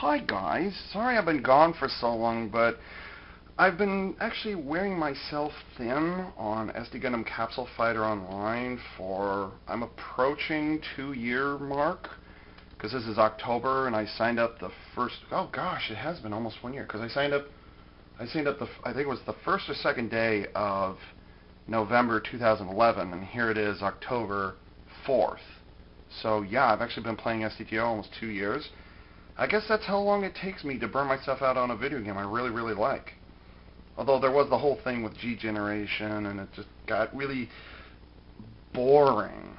Hi guys, sorry I've been gone for so long, but I've been actually wearing myself thin on SD Gundam Capsule Fighter Online for, I'm approaching 2-year mark, because this is October and I signed up the first, oh gosh, it has been almost 1 year, because I signed up I think it was the first or second day of November 2011, and here it is October 4th. So yeah, I've actually been playing SDGO almost 2 years. I guess that's how long it takes me to burn myself out on a video game I really, really like. Although there was the whole thing with G Generation, and it just got really boring.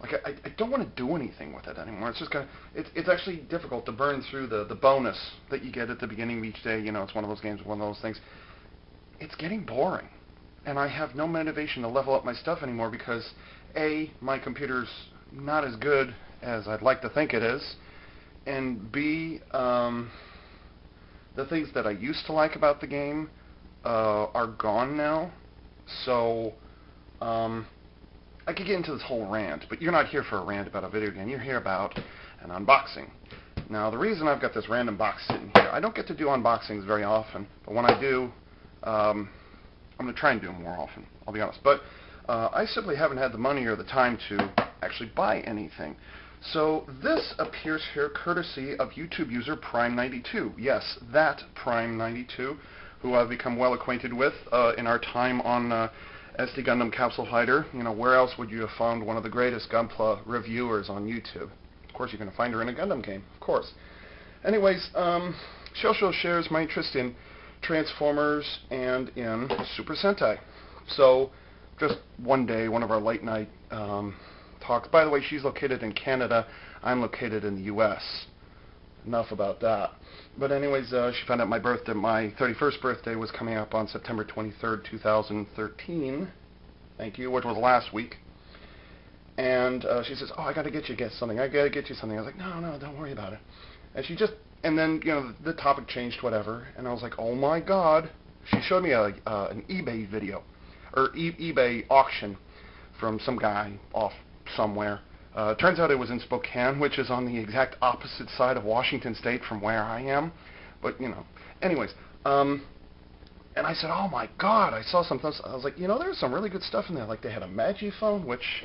Like, I don't want to do anything with it anymore. It's just kind of, it's actually difficult to burn through the bonus that you get at the beginning of each day. You know, it's one of those games, one of those things. It's getting boring. And I have no motivation to level up my stuff anymore because, A, my computer's not as good as I'd like to think it is, and B, the things that I used to like about the game are gone now. So I could get into this whole rant, but you're not here for a rant about a video game. You're here about an unboxing. Now, the reason I've got this random box sitting here, I don't get to do unboxings very often, but when I do, I'm going to try and do them more often, I'll be honest. But I simply haven't had the money or the time to actually buy anything. So this appears here courtesy of YouTube user Prime92. Yes, that Prime92, who I've become well acquainted with in our time on SD Gundam Capsule Fighter. You know, where else would you have found one of the greatest Gunpla reviewers on YouTube? Of course, you're going to find her in a Gundam game, of course. Anyways, Shosho shares my interest in Transformers and in Super Sentai. So, just one day, one of our late night talks. By the way, she's located in Canada. I'm located in the U.S. Enough about that. But anyways, she found out my 31st birthday was coming up on September 23rd, 2013. Thank you, which was last week. And she says, "Oh, I got to get you something. I got to get you something." I was like, "No, don't worry about it." And then, you know, the topic changed, whatever. And I was like, "Oh my God!" She showed me an eBay video, or eBay auction from some guy off somewhere. Turns out it was in Spokane, which is on the exact opposite side of Washington State from where I am. But, you know, anyways. And I said, "Oh my God, I saw something." I was like, you know, there's some really good stuff in there. Like, they had a Magiphone, which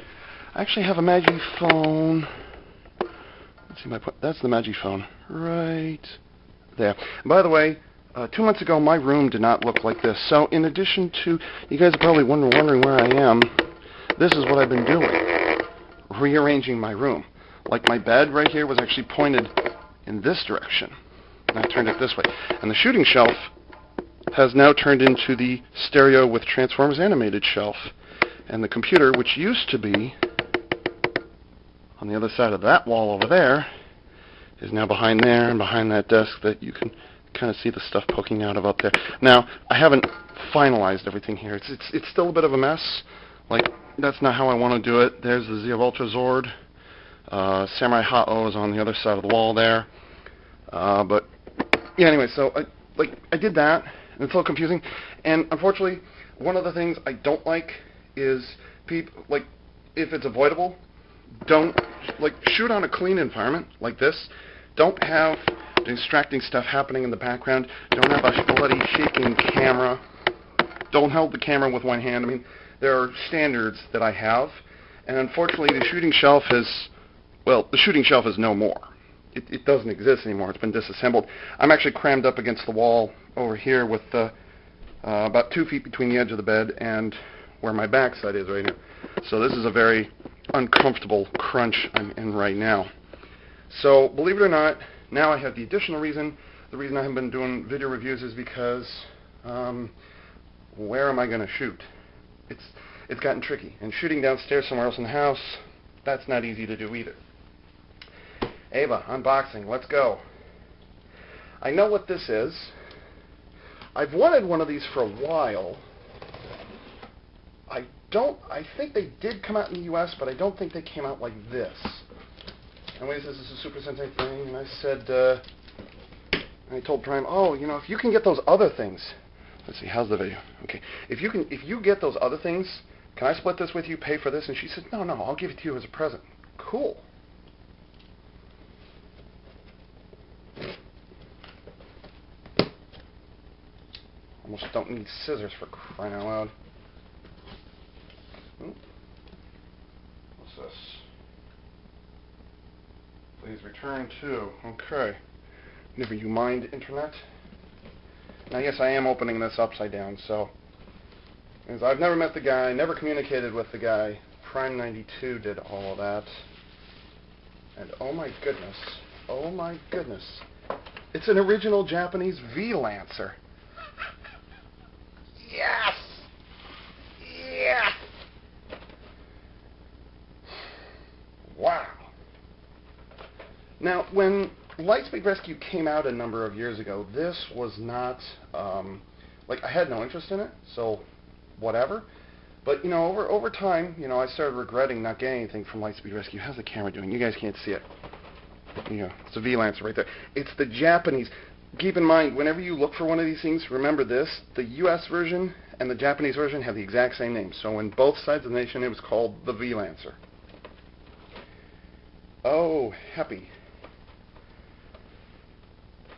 I actually have a Magiphone. Let's see, that's the Magiphone right there. And by the way, 2 months ago, my room did not look like this. So in addition to, you guys are probably wondering where I am, this is what I've been doing. Rearranging my room. Like, my bed right here was actually pointed in this direction. And I turned it this way. And the shooting shelf has now turned into the stereo with Transformers animated shelf. And the computer, which used to be on the other side of that wall over there, is now behind there and behind that desk that you can kind of see the stuff poking out of up there. Now, I haven't finalized everything here. It's still a bit of a mess. Like, that's not how I want to do it. There's the Zeo Ultra Zord. Samurai Ha-Oh is on the other side of the wall there. But, yeah, anyway, so I did that, and it's a little confusing. And unfortunately, one of the things I don't like is people, like, if it's avoidable, don't, like, shoot on a clean environment like this. Don't have distracting stuff happening in the background. Don't have a bloody shaking camera. Don't hold the camera with one hand. I mean, there are standards that I have, and unfortunately the shooting shelf is no more. It doesn't exist anymore. It's been disassembled. I'm actually crammed up against the wall over here with about 2 feet between the edge of the bed and where my backside is right now. So this is a very uncomfortable crunch I'm in right now. So believe it or not, now I have the additional reason. The reason I haven't been doing video reviews is because where am I going to shoot? It's gotten tricky. And shooting downstairs somewhere else in the house, that's not easy to do either. Ava, unboxing, let's go. I know what this is. I've wanted one of these for a while. I think they did come out in the U.S., but I don't think they came out like this. Anyways, this is a Super Sentai thing, and I said, I told Prime, "Oh, you know, if you can get those other things." Let's see, how's the video? Okay. If you get those other things, can I split this with you, pay for this? And she said, "No, I'll give it to you as a present." Cool. Almost don't need scissors for crying out loud. Ooh. What's this? Please return to. Okay. Never you mind, Internet. Now, yes, I am opening this upside down, so... Because I've never met the guy, never communicated with the guy. Prime92 did all of that. And oh my goodness, it's an original Japanese V-Lancer. Yes! Yes! Wow. Now, when Lightspeed Rescue came out a number of years ago, this was not, like, I had no interest in it, so whatever. But, you know, over time, you know, I started regretting not getting anything from Lightspeed Rescue. How's the camera doing? You guys can't see it. Yeah, it's a V-Lancer right there. It's the Japanese. Keep in mind, whenever you look for one of these things, remember this. The U.S. version and the Japanese version have the exact same name. So in both sides of the nation, it was called the V-Lancer. Oh, happy.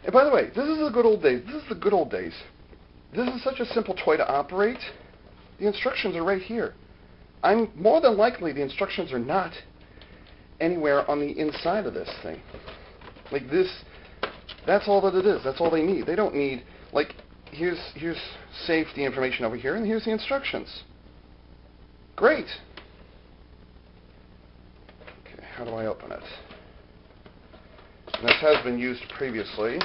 And by the way, this is the good old days. This is the good old days. This is such a simple toy to operate. The instructions are right here. I'm more than likely the instructions are not anywhere on the inside of this thing. Like this, that's all that it is. That's all they need. They don't need, like, here's safety information over here, and here's the instructions. Great. Okay, how do I open it? And this has been used previously.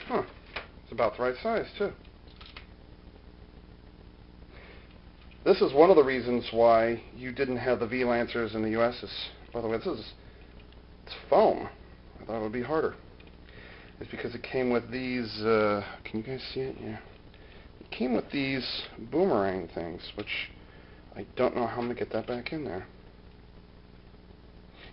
Huh. It's about the right size, too. This is one of the reasons why you didn't have the V-Lancers in the U.S. By the way, it's foam. I thought it would be harder. It's because it came with these, can you guys see it? Yeah. It came with these boomerang things, which I don't know how I'm going to get that back in there.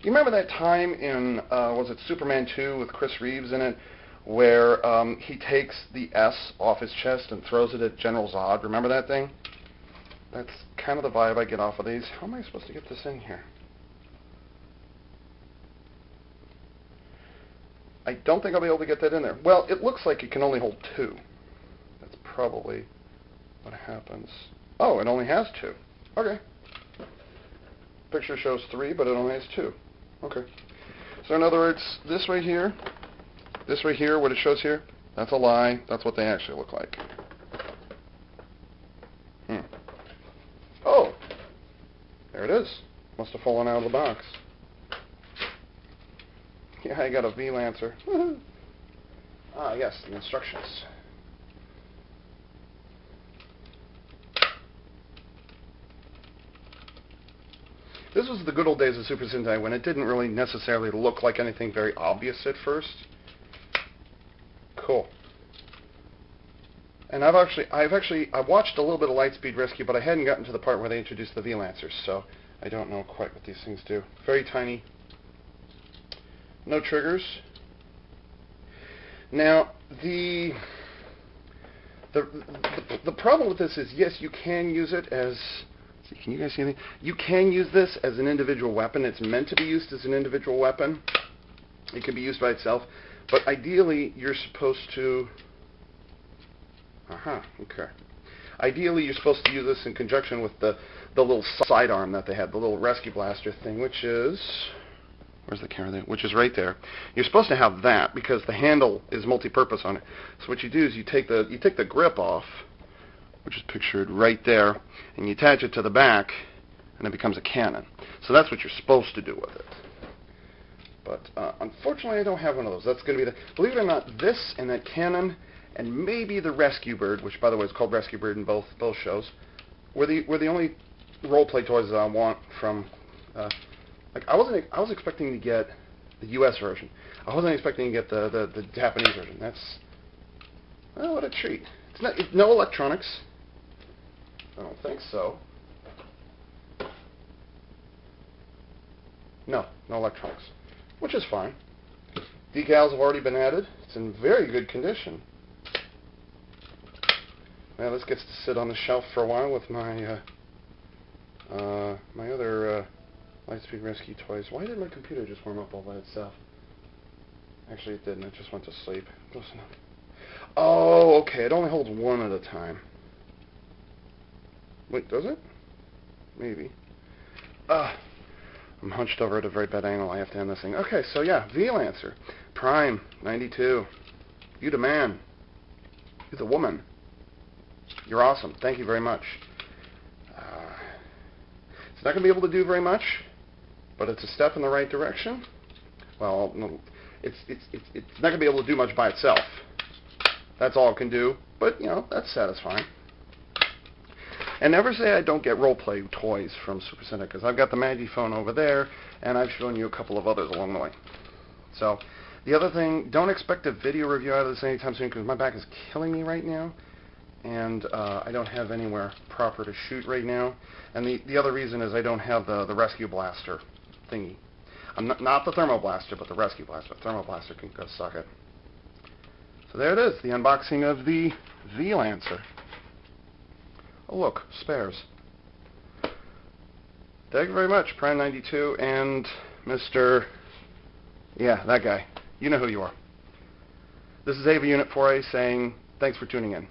You remember that time in, was it Superman 2 with Chris Reeves in it, where he takes the S off his chest and throws it at General Zod? Remember that thing? That's kind of the vibe I get off of these. How am I supposed to get this in here? I don't think I'll be able to get that in there. Well, it looks like it can only hold 2. That's probably what happens. Oh, it only has 2. Okay. Picture shows 3, but it only has 2. Okay. So in other words, this right here, what it shows here, that's a lie. That's what they actually look like. Oh, there it is. Must have fallen out of the box. Yeah, I got a V-Lancer. Ah, yes, the instructions. This was the good old days of Super Sentai when it didn't really necessarily look like anything very obvious at first. Cool. And I've watched a little bit of Lightspeed Rescue, but I hadn't gotten to the part where they introduced the V-Lancers, so I don't know quite what these things do. Very tiny. No triggers. Now, the problem with this is, yes, you can use it as... See, can you guys see anything? You can use this as an individual weapon. It's meant to be used as an individual weapon. It can be used by itself. But ideally, you're supposed to... okay. Ideally, you're supposed to use this in conjunction with the little sidearm that they had, the little rescue blaster thing, which is... Where's the camera there? Which is right there. You're supposed to have that because the handle is multi-purpose on it. So what you do is you take the grip off, which is pictured right there, and you attach it to the back, and it becomes a cannon. So that's what you're supposed to do with it. But unfortunately, I don't have one of those. That's going to be the... Believe it or not, this and that cannon, and maybe the Rescue Bird, which by the way is called Rescue Bird in both shows, were the only role-play toys that I want from... like I was expecting to get the U.S. version. I wasn't expecting to get the Japanese version. That's... Oh, what a treat. It's no electronics. I don't think so. No electronics. Which is fine. Decals have already been added. It's in very good condition. Now this gets to sit on the shelf for a while with my my other Lightspeed Rescue toys. Why did my computer just warm up all by itself? Actually, it didn't. It just went to sleep. Listen. Oh, okay. It only holds one at a time. Wait, does it? Maybe. I'm hunched over at a very bad angle. I have to end this thing. Okay, so yeah, V-Lancer. Prime, 92. You the man. You the woman. You're awesome. Thank you very much. It's not going to be able to do very much, but it's a step in the right direction. Well, no, it's not going to be able to do much by itself. That's all it can do, but, you know, that's satisfying. And never say I don't get role-play toys from Super Sentai, because I've got the Magiphone over there, and I've shown you a couple of others along the way. So, the other thing, don't expect a video review out of this anytime soon, because my back is killing me right now, and I don't have anywhere proper to shoot right now. And the other reason is I don't have the Rescue Blaster thingy. I'm not the Thermo Blaster, but the Rescue Blaster. Thermo Blaster can go suck it. So there it is, the unboxing of the V-Lancer. Oh look, spares. Thank you very much, Prime92 and Mr. Yeah, that guy. You know who you are. This is Ava Unit 4A saying thanks for tuning in.